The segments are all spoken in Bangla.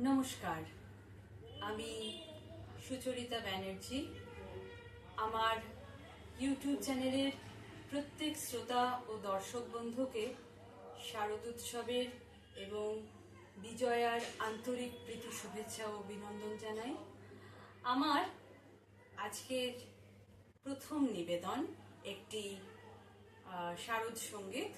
নমস্কার, আমি সুচরিতা ব্যানার্জি। আমার ইউটিউব চ্যানেলের প্রত্যেক শ্রোতা ও দর্শক বন্ধুকে শারদোৎসবের এবং বিজয়ার আন্তরিক প্রীতি শুভেচ্ছা ও অভিনন্দন জানাই। আমার আজকের প্রথম নিবেদন একটি শারদ সঙ্গীত।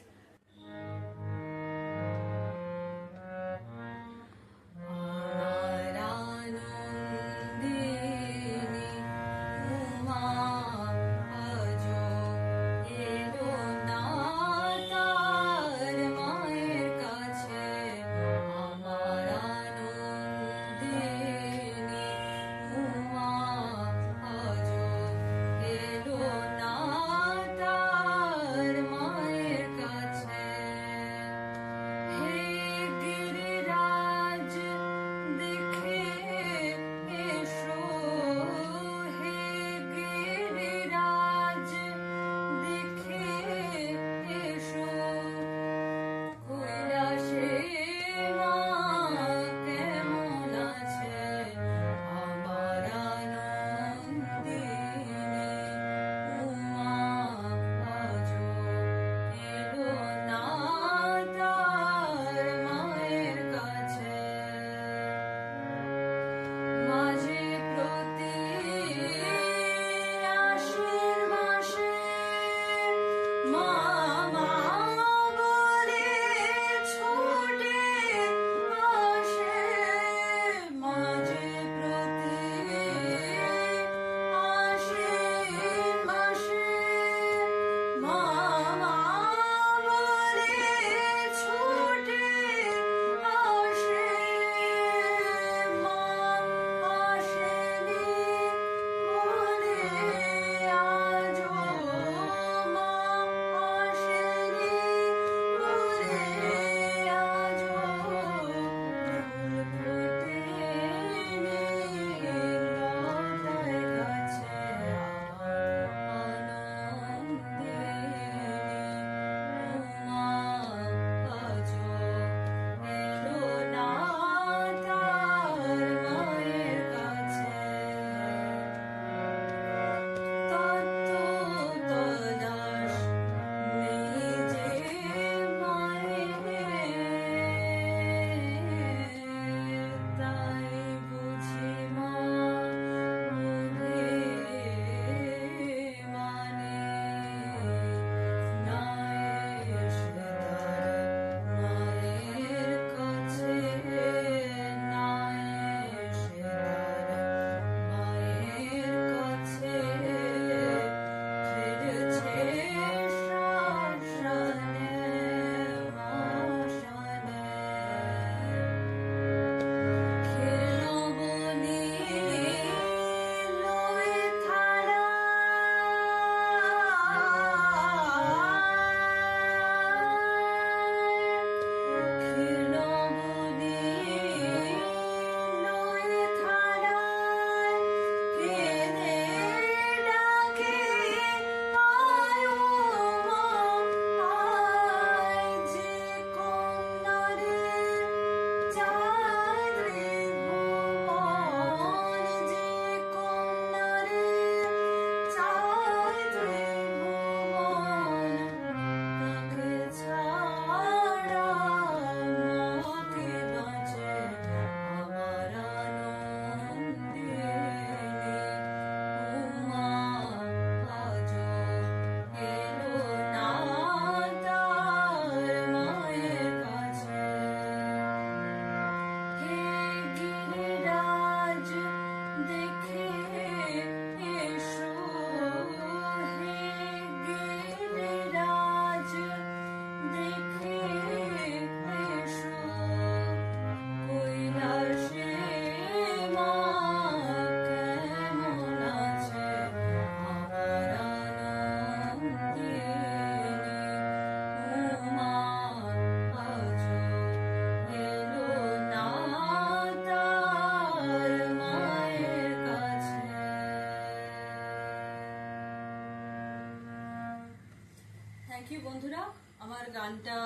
থ্যাংক ইউ বন্ধুরা। আমার গানটা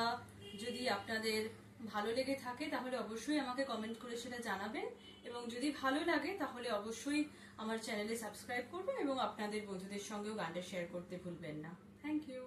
যদি আপনাদের ভালো লেগে থাকে তাহলে অবশ্যই আমাকে কমেন্ট করে সেটা জানাবেন, এবং যদি ভালো লাগে তাহলে অবশ্যই আমার চ্যানেলে সাবস্ক্রাইব করবেন এবং আপনাদের বন্ধুদের সঙ্গেও গানটা শেয়ার করতে ভুলবেন না। Thank you.